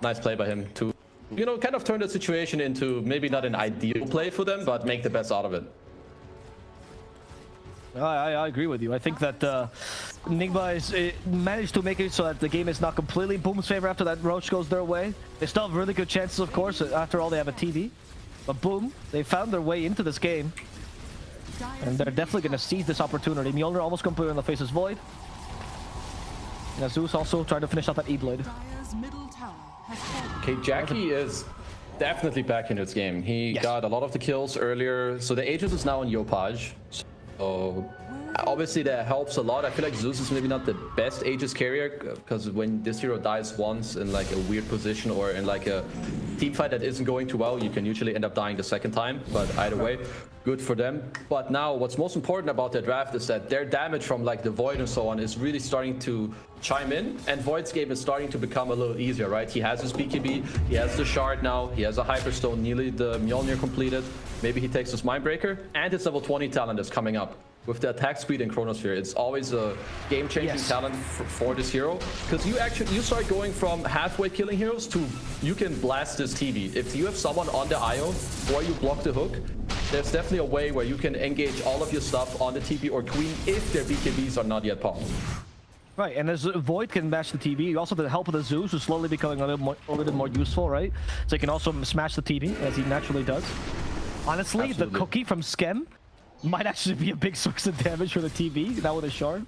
nice play by him to, you know, kind of turn the situation into maybe not an ideal play for them, but make the best out of it. I agree with you. I think that Nigma managed to make it so that the game is not completely Boom's favor after that Roach goes their way. They still have really good chances, of course. After all, they have a TV. But Boom, they found their way into this game. And they're definitely going to seize this opportunity. Mjolnir almost completely in the face's void. And Zeus also trying to finish off that E-Blade. Okay, Jackie is definitely back in his game. He got a lot of the kills earlier. So the Aegis is now on Yopaj. So obviously that helps a lot. I feel like Zeus is maybe not the best Aegis carrier because when this hero dies once in like a weird position or in like a team fight that isn't going too well, you can usually end up dying the second time. But either way, good for them. But now what's most important about their draft is that their damage from like the Void and so on is really starting to chime in, and Void's game is starting to become a little easier, right? He has his BKB, he has the shard now, he has a Hyperstone, nearly the Mjolnir completed. Maybe he takes his Mindbreaker, and his level 20 talent is coming up. With the attack speed and Chronosphere, it's always a game-changing talent for this hero. Because you start going from halfway killing heroes to you can blast this TV. If you have someone on the IO or you block the hook, there's definitely a way where you can engage all of your stuff on the TP or Queen if their BKBs are not yet popped. Right, and as Void can mash the TV, you also have the help of the Zeus, who's slowly becoming a little bit more useful, right? So he can also smash the TV, as he naturally does. Honestly, the cookie from Skem might actually be a big source of damage for the TV, now with a shard.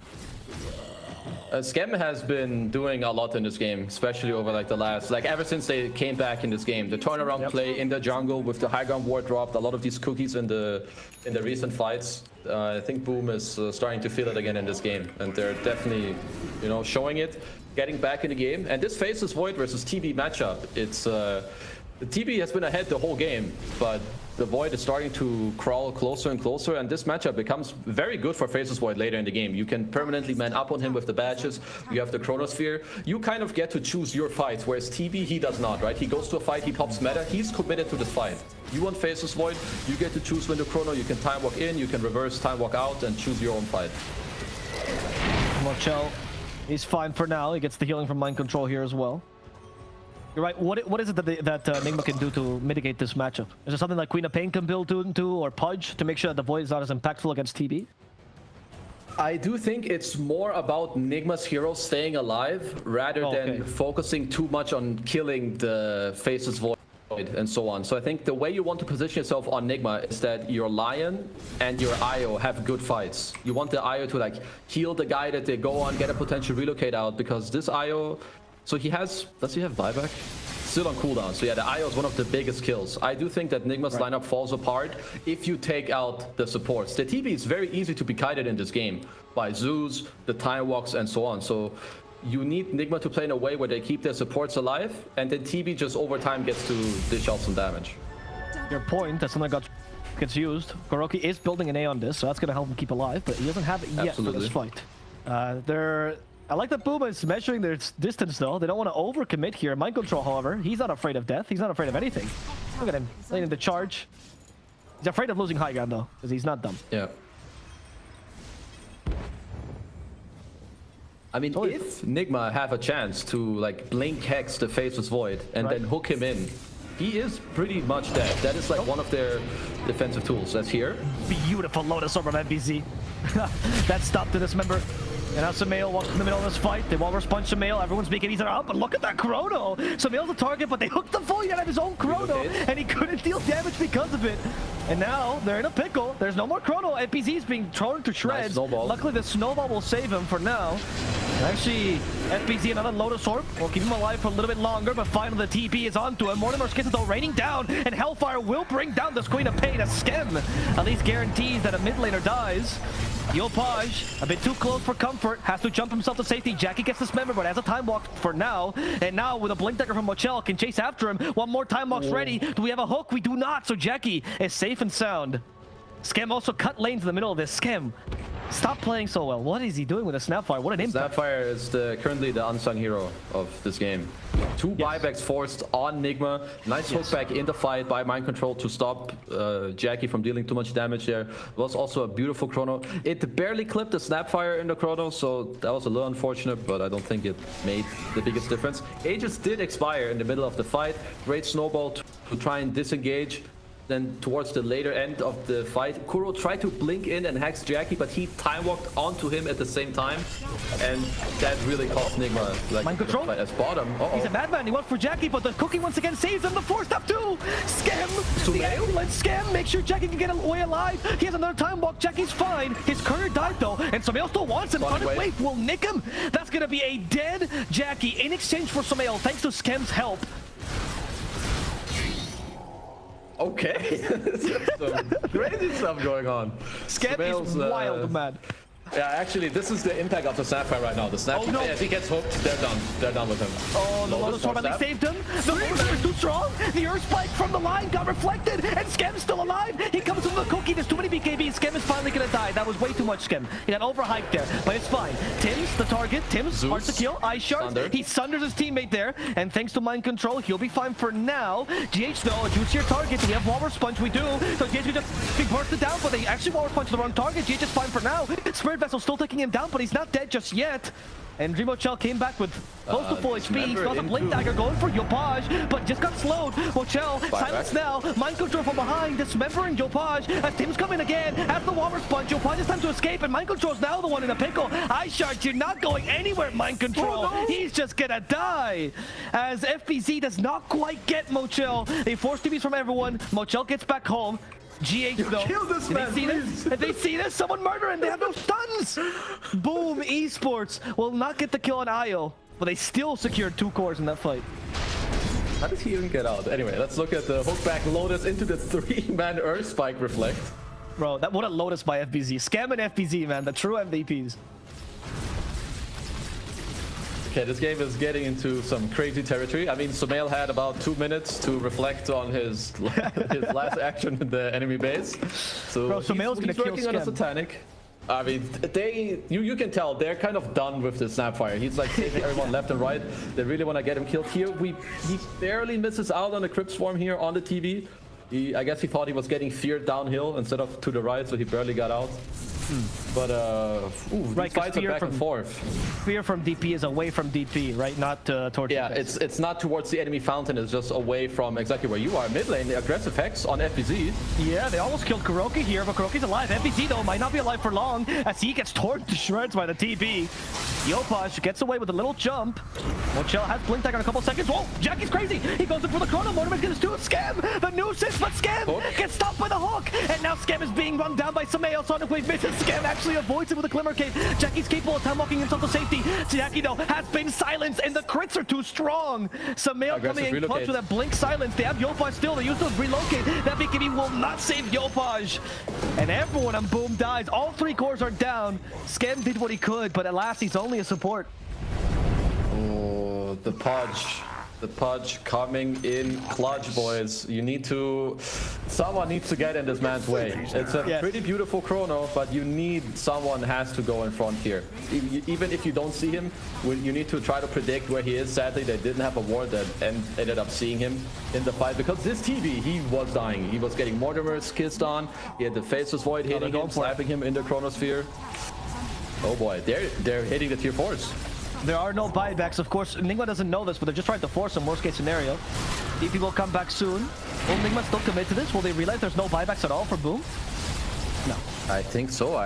Skem has been doing a lot in this game, especially over like the last, ever since they came back in this game. The turnaround play in the jungle with the high ground ward dropped, a lot of these cookies in the recent fights. I think Boom is starting to feel it again in this game, and they're definitely, you know, showing it, getting back in the game. And this Faceless Void versus TB matchup, it's the TB has been ahead the whole game, but the Void is starting to crawl closer and closer, and this matchup becomes very good for Faceless Void later in the game. You can permanently man up on him with the badges, you have the Chronosphere, you kind of get to choose your fights, whereas TB, he does not, right? He goes to a fight, he pops meta, he's committed to this fight. You want Faceless Void, you get to choose when to Chrono, you can time walk in, you can reverse time walk out, and choose your own fight. Mochel, he's fine for now, he gets the healing from Mind Control here as well. You're right. What is it that Nigma can do to mitigate this matchup? Is there something like Queen of Pain can build into, or Pudge, to make sure that the Void is not as impactful against TB? I do think it's more about Nigma's heroes staying alive rather than focusing too much on killing the Faceless Void and so on. So I think the way you want to position yourself on Nigma is that your Lion and your IO have good fights. You want the IO to like heal the guy that they go on, get a potential relocate out, because this IO... So he has, does he have buyback? Still on cooldown. So yeah, the IO is one of the biggest kills. I do think that Nigma's lineup falls apart if you take out the supports. The TB is very easy to be kited in this game by Zeus, the time walks, and so on. So you need Nigma to play in a way where they keep their supports alive, and then TB just over time gets to dish out some damage. Your point, that's something that gets used. Kuroki is building an A on this, so that's going to help him keep alive, but he doesn't have it yet for this fight. I like that Boom is measuring their distance, though. They don't want to overcommit here. Mind Control, however, he's not afraid of death. He's not afraid of anything. Look at him, leading the charge. He's afraid of losing high ground, though, because he's not dumb. Yeah. I mean, if Nigma have a chance to, like, blink Hex the Faceless Void and then hook him in, he is pretty much dead. That is, like, one of their defensive tools. That's here. Beautiful Lotus Orb from NPC. That stopped to dismember. And now Sumail walks in the middle of this fight. They walrus punch Sumail. Everyone's making easier up, but look at that Chrono. Sumail's the target, but they hooked the Void out of his own Chrono, and he couldn't deal damage because of it. And now they're in a pickle. There's no more Chrono. NPC's being thrown to shreds. Nice Luckily, the snowball will save him for now. Actually, FPZ, another Lotus Orb, will keep him alive for a little bit longer, but finally the TP is onto him. Mortimer's Kiss is though raining down, and Hellfire will bring down this Queen of Pain. A Skem at least guarantees that a mid laner dies. Yopaj, a bit too close for comfort, has to jump himself to safety. Jackie gets dismembered, but has a time walk for now. And now with a blink dagger from Mochel, can chase after him. One more time walk's ready. Do we have a hook? We do not. So Jackie is safe and sound. Scam also cut lanes in the middle of this. Scam, stop playing so well. What is he doing with a Snapfire? What an impact. Snapfire is currently the unsung hero of this game. Two buybacks forced on Nigma. Nice hook back in the fight by Mind Control to stop Jackie from dealing too much damage there. It was also a beautiful chrono. It barely clipped the Snapfire in the chrono, so that was a little unfortunate, but I don't think it made the biggest difference. Aegis did expire in the middle of the fight. Great snowball to try and disengage. Then towards the later end of the fight, Kuro tried to blink in and hex Jackie, but he time walked onto him at the same time, and that really cost Nigma like Mind Control as bottom. He's a madman. He went for Jackie, but the cookie once again saves him. The 4-step 2. Scam. The excellent Scam. Make sure Jackie can get away alive. He has another time walk. Jackie's fine. His courier died though, and Sumail still wants him. Wait, will nick him. That's gonna be a dead Jackie in exchange for Sumail, thanks to Scam's help. Okay, some crazy stuff going on. Scam is wild, man. Yeah, actually, this is the impact of the Snapfire right now. The Snapfire, if he gets hooked, they're done. They're done with him. Oh, the Lotus Storm at least saved him. The Lotus is too strong. The Earth Spike from the line got reflected, and Skem's still alive. He comes with the cookie. There's too many BKBs. Skem is finally gonna die. That was way too much, Skem. He got overhyped there, but it's fine. Tim's the target. Tim's Zeus, hard to kill. Ice Shards. He sunders his teammate there, and thanks to Mind Control, he'll be fine for now. GH though, a juicier target. We have Walrus Punch. We do. So GH just be bursted down, but they actually Walrus Punch the wrong target. GH is fine for now. Spirit Vessel still taking him down, but he's not dead just yet. And Mochel came back with close to full HP. He's got the Blink Dagger going for Yopaj, but just got slowed. Mochel, silence now. Mind Control from behind, dismembering Yopaj. As Tim's coming again, has the Walrus Punch. Yopaj is time to escape, and Mind Control's now the one in a pickle. Ice Shard, you're not going anywhere, Mind Control. Oh, no. He's just gonna die. As FBZ does not quite get Mochel. They force TVs from everyone. Mochel gets back home. GH though. Kill this man, Did they see this? Someone murder him. They have no stuns. Boom. Esports will not get the kill on Io, but they still secured 2 cores in that fight. How did he even get out? Anyway, let's look at the hookback Lotus into the 3-man Earth Spike reflect. Bro, what a Lotus by FBZ. Scam and FBZ, man. The true MVPs. Okay, this game is getting into some crazy territory. I mean, Sumail had about 2 minutes to reflect on his last action in the enemy base. So bro, Sumail's gonna kill working on a Satanic. I mean, you can tell they're kind of done with the Snapfire. He's like saving everyone left and right. They really want to get him killed here. He barely misses out on the Crypt Swarm here on the TV. I guess he thought he was getting feared downhill instead of to the right, so he barely got out. But these fights are back and forth. Fear from DP is away from DP, right? Not towards. Yeah, it's not towards the enemy fountain. It's just away from exactly where you are. Mid lane, the aggressive hex on FBZ. Yeah, they almost killed Kuroki here, but Kuroki's alive. FBZ though might not be alive for long as he gets torn to shreds by the TP. Yopaj gets away with a little jump. Mochel has Blink Dagger in a couple seconds. Whoa, Jackie's crazy. He goes in for the chrono. Motorman's gonna do a Scam. The nuisance, but Scam gets stopped by the hook. And now Scam is being run down by Sumail. Sonic Wave misses. Scam actually avoids it with a Glimmer Cape. Jackie's capable of time walking himself to safety. Jackie though has been silenced and the crits are too strong. Sumail coming in clutch with that Blink silence. They have Yopaj still. They use to relocate. That BKB will not save Yopaj. And everyone on Boom dies. All 3 cores are down. Scam did what he could, but at last he's only a support. Oh, the Pudge coming in clutch, boys. Someone needs to get in this man's way. It's a pretty beautiful chrono, but someone has to go in front here. Even if you don't see him, you need to try to predict where he is. Sadly, they didn't have a ward that ended up seeing him in the fight, because this TV, he was dying. He was getting Mortimer's kissed on. He had the Faceless Void hitting him, slapping him in the chronosphere. Oh boy, they're hitting the tier 4s. There are no buybacks. Of course, Nigma doesn't know this, but they're just trying to force him. Worst case scenario. DP will come back soon. Will Nigma still commit to this? Will they realize there's no buybacks at all for Boom? No. I think so.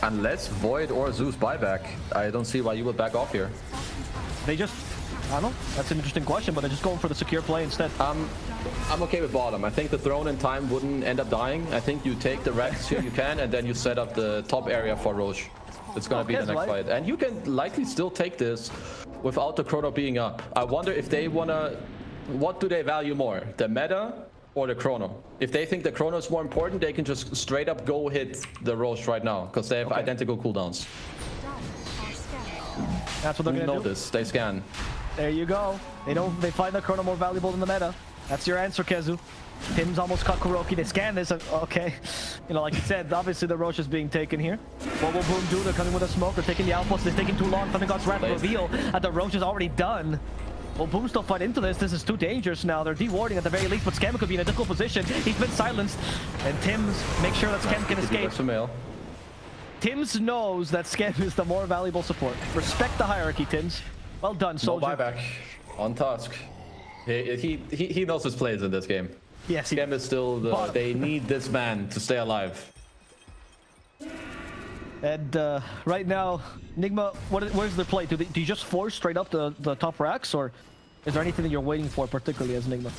Unless Void or Zeus buyback, I don't see why you would back off here. They just... I don't know. That's an interesting question, but they're just going for the secure play instead. I'm okay with bottom. I think the Throne in time wouldn't end up dying. I think you take the Rex here you can, and then you set up the top area for Roche. It's gonna be the next fight. And you can likely still take this without the chrono being up. I wonder if they wanna... What do they value more? The meta or the chrono? If they think the chrono is more important, they can just straight up go hit the Roche right now, because they have identical cooldowns. That's what they're gonna do. They scan. There you go. They find the chrono more valuable than the meta. That's your answer, Kezu. Tim's almost caught Kuroki. They scan this. Okay. You know, like you said, obviously the Roche is being taken here. What will Boom do? They're coming with a smoke. They're taking the outpost. It's taking too long. Thundergod's Wrath reveal that the Roche is already done. Well, Boom still fight into this. This is too dangerous now. They're dewarding at the very least, but Scam could be in a difficult position. He's been silenced. And Tim's make sure that Scam can escape. Tim's knows that Scam is the more valuable support. Respect the hierarchy, Tim's. Well done, Soldier. No buyback. On task. He knows his plays in this game. Yes, Scam is still the... They need this man to stay alive. And right now, Nigma, where's their play? Do you just force straight up the top racks, or is there anything that you're waiting for particularly as Nigma?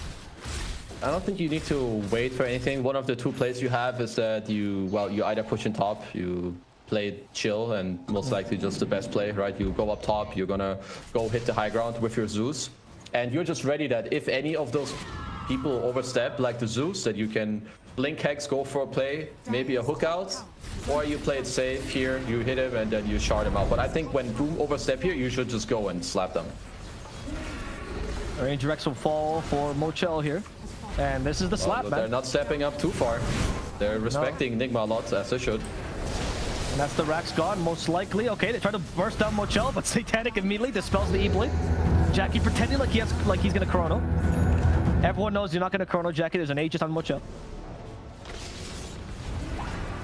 I don't think you need to wait for anything. One of the two plays you have is that you either push in top, you play chill, and most likely just the best play, right? You go up top, you're gonna go hit the high ground with your Zeus, and you're just ready that if any of those people overstep, like the Zeus, that you can blink Hex, go for a play, maybe a hook out, or you play it safe here, you hit him, and then you shard him out. But I think when Boom overstep here, you should just go and slap them. Range Rex will fall for Mochel here. And this is the slap, man. They're not stepping up too far. They're respecting Nigma a lot, as they should. And that's the Rax gone, most likely. Okay, they try to burst down Mochel, but Satanic immediately dispels the E-Blade. Jackie pretending like he's gonna chrono. Everyone knows you're not gonna chrono Jackie. There's an Aegis on Mochel.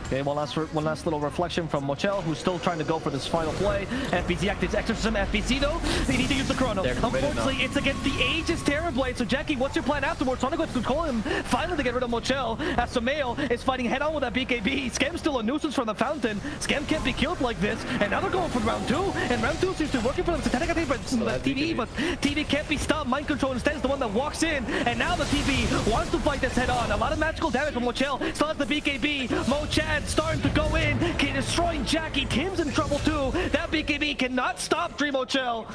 Okay, one last little reflection from Mochel, who's still trying to go for this final play. FBZ activates Exorcism. FBZ, though, they need to use the chrono. Unfortunately, it's against the Aegis Terrorblade. So, Jackie, what's your plan afterwards? Sonic to call him finally to get rid of Mochel, as Sumail is fighting head-on with that BKB. Scam's still a nuisance from the fountain. Scam can't be killed like this. And now they're going for round 2. And round 2 seems to be working for them. Satanic activates TV, but TV can't be stopped. Mind Control instead is the one that walks in. And now the TV wants to fight this head-on. A lot of magical damage from Mochel. Still has the BKB. Mochad starting to go in, destroying Jackie. Tim's in trouble too. That BKB cannot stop Dream Mochel.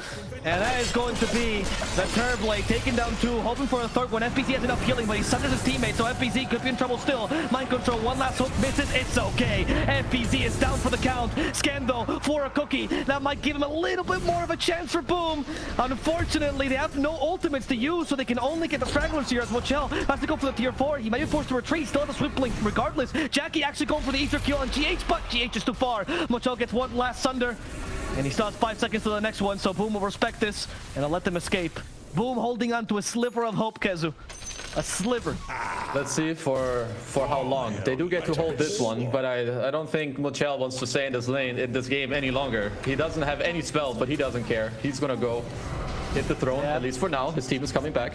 And that is going to be the Terrorblade taking down 2, hoping for a third one. FBZ has enough healing, but he sunders his teammate, so FBZ could be in trouble still. Mind Control, one last hook, misses. It's okay. FBZ is down for the count. Scan though for a cookie. That might give him a little bit more of a chance for Boom. Unfortunately, they have no ultimates to use, so they can only get the stragglers here as Mochel has to go for the tier 4. He might be forced to retreat, still has a swift blink regardless. Jackie actually going for the Easter kill on GH, but GH is too far. Mochel gets one last Sunder, and he still has 5 seconds to the next one, so Boom will respect this, and I'll let them escape. Boom holding on to a sliver of hope, Kezu. A sliver. Let's see for how long. They do get to hold this one, but I don't think Mochel wants to stay in this lane, in this game any longer. He doesn't have any spells, but he doesn't care. He's gonna go hit the throne, at least for now. His team is coming back.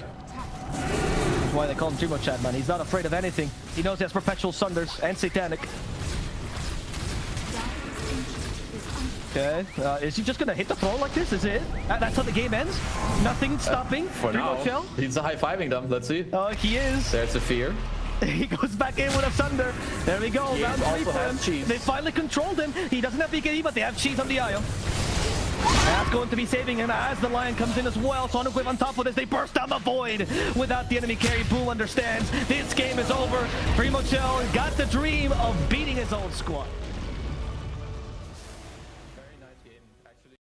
That's why they call him Dreamo Chad, man. He's not afraid of anything. He knows he has Perpetual Sunders and Satanic. Okay, is he just gonna hit the throne like this? Is it? That's how the game ends? Nothing stopping? For now, he's high-fiving them. Let's see. Oh, he is. There's a fear. He goes back in with a Sunder. There we go. Round 3 for him. They finally controlled him. He doesn't have BKB, but they have cheese on the IO. That's going to be saving him as the Lion comes in as well. Sonic Wave on top of this. They burst down the void without the enemy carry. Boom understands this game is over. Dreamo Chad got the dream of beating his own squad.